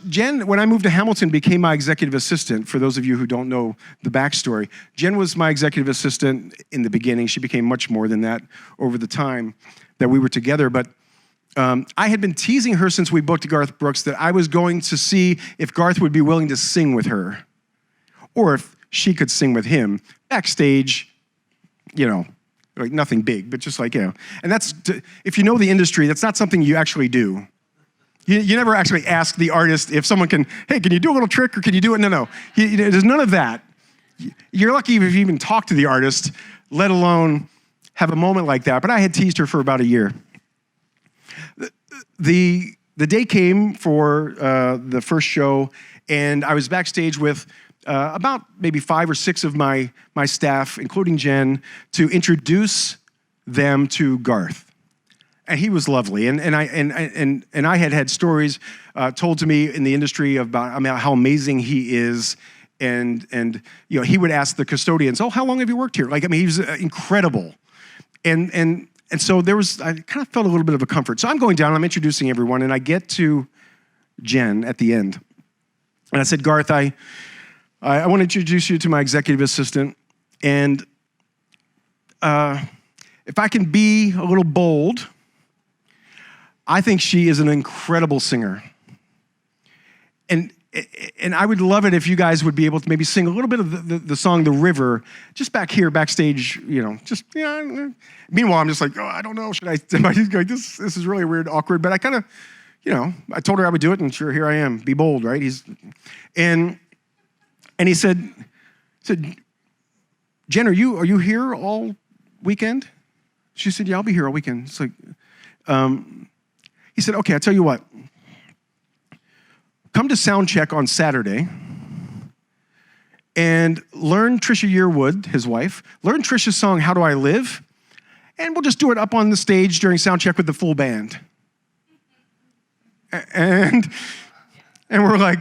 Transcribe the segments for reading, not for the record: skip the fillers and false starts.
Jen, when I moved to Hamilton, became my executive assistant. For those of you who don't know the backstory, Jen was my executive assistant in the beginning. She became much more than that over the time that we were together. But I had been teasing her since we booked Garth Brooks that I was going to see if Garth would be willing to sing with her, or if she could sing with him backstage, like nothing big, but just like, And that's, if you know the industry, that's not something you actually do. You never actually ask the artist if someone can you do a little trick or can you do it? No. There's none of that. You're lucky if you even talk to the artist, let alone have a moment like that. But I had teased her for about a year. The day came for the first show, and I was backstage with about maybe 5 or 6 of my staff, including Jen, to introduce them to Garth. And he was lovely, and I had stories told to me in the industry about how amazing he is, and he would ask the custodians, "Oh, how long have you worked here?" He was incredible, and so I kind of felt a little bit of a comfort. So I'm going down, I'm introducing everyone, and I get to Jen at the end, and I said, "Garth, I want to introduce you to my executive assistant, and if I can be a little bold, I think she is an incredible singer. And I would love it if you guys would be able to maybe sing a little bit of the song, The River, just back here, backstage, Meanwhile, I'm just like, I don't know, should I, this is really weird, awkward, but I kind of, I told her I would do it, and sure, here I am, be bold, right? And he said, "Jen, are you here all weekend?" She said, "Yeah, I'll be here all weekend." It's like, he said, "Okay, I'll tell you what. Come to sound check on Saturday and learn Trisha Yearwood, his wife, learn Trisha's song, How Do I Live? And we'll just do it up on the stage during sound check with the full band." And we're like,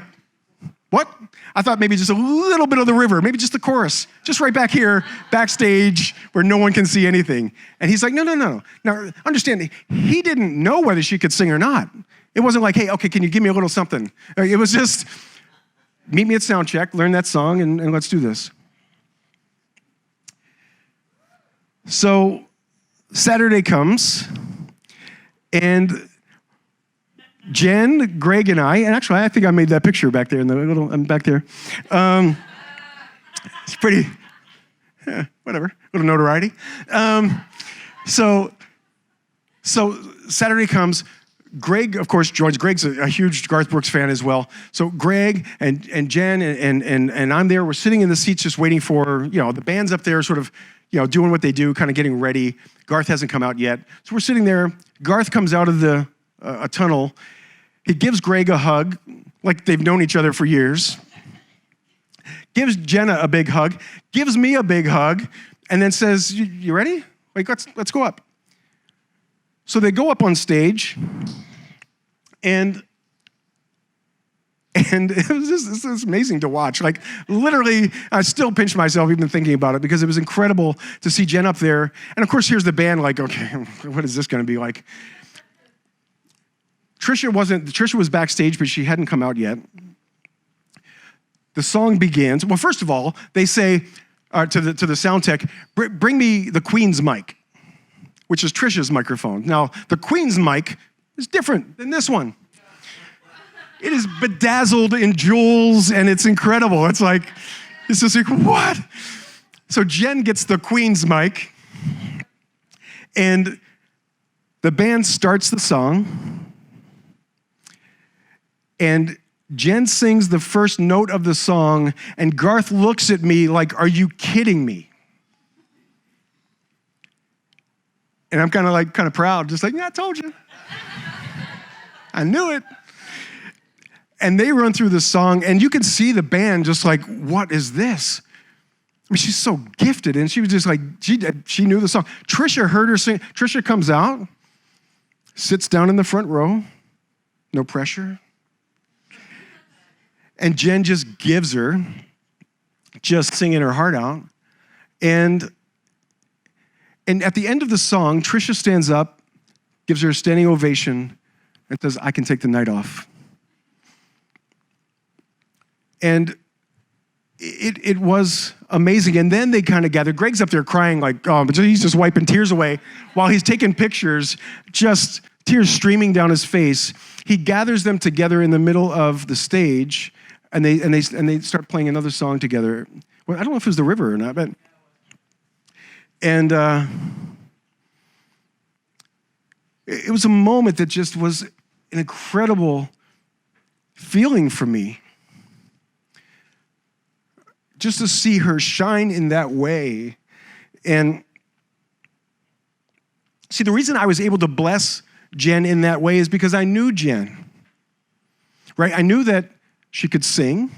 "What?" I thought maybe just a little bit of The River, maybe just the chorus, just right back here, backstage, where no one can see anything. And he's like, no. Now, understand, he didn't know whether she could sing or not. It wasn't like, "Hey, okay, can you give me a little something?" It was just, meet me at sound check, learn that song, and let's do this. So Saturday comes, and Jen, Greg, and and actually I think I made that picture back there I'm back there. It's pretty, whatever, little notoriety. So Saturday comes, Greg, of course, joins. Greg's a huge Garth Brooks fan as well. So Greg and Jen and I'm there. We're sitting in the seats just waiting for, the band's up there sort of, doing what they do, kind of getting ready. Garth hasn't come out yet. So we're sitting there. Garth comes out of a tunnel. He gives Greg a hug, like they've known each other for years. Gives Jenna a big hug, gives me a big hug, and then says, "You ready? Like, let's go up." So they go up on stage, and it was amazing to watch. Like, literally, I still pinch myself even thinking about it, because it was incredible to see Jen up there. And of course, here's the band like, okay, what is this going to be like? Trisha was backstage, but she hadn't come out yet. The song begins. Well, first of all, they say to the sound tech, "Bring me the Queen's mic," which is Trisha's microphone. Now, the Queen's mic is different than this one. It is bedazzled in jewels, and it's incredible. It's just like, what? So Jen gets the Queen's mic, and the band starts the song, and Jen sings the first note of the song, and Garth looks at me like, "Are you kidding me?" And I'm kind of proud, just like, "Yeah, I told you. I knew it." And they run through the song, and you can see the band just like, "What is this?" I mean, she's so gifted, and she was just like, she knew the song. Trisha heard her sing. Trisha comes out, sits down in the front row, no pressure. And Jen just gives her, just singing her heart out. And at the end of the song, Trisha stands up, gives her a standing ovation, and says, "I can take the night off." And it was amazing. And then they kind of gathered. Greg's up there crying like, oh, but he's just wiping tears away while he's taking pictures, just tears streaming down his face. He gathers them together in the middle of the stage, and they start playing another song together. Well, I don't know if it was The River or not, but it was a moment that just was an incredible feeling for me. Just to see her shine in that way. And see, the reason I was able to bless Jen in that way is because I knew Jen, right? I knew that she could sing.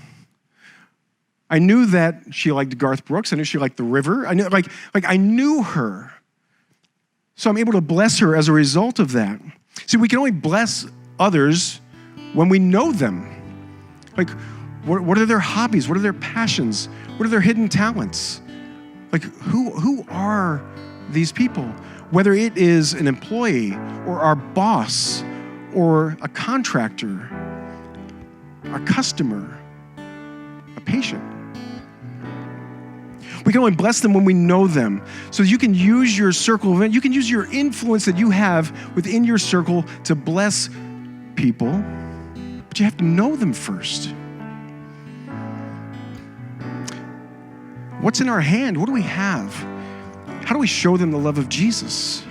I knew that she liked Garth Brooks. I knew she liked The River. I knew, I knew her. So I'm able to bless her as a result of that. See, we can only bless others when we know them. Like, what are their hobbies? What are their passions? What are their hidden talents? Like, who are these people? Whether it is an employee or our boss or a contractor, a customer, a patient. We can only bless them when we know them. So you can use your circle of, you can use your influence that you have within your circle to bless people, but you have to know them first. What's in our hand? What do we have? How do we show them the love of Jesus?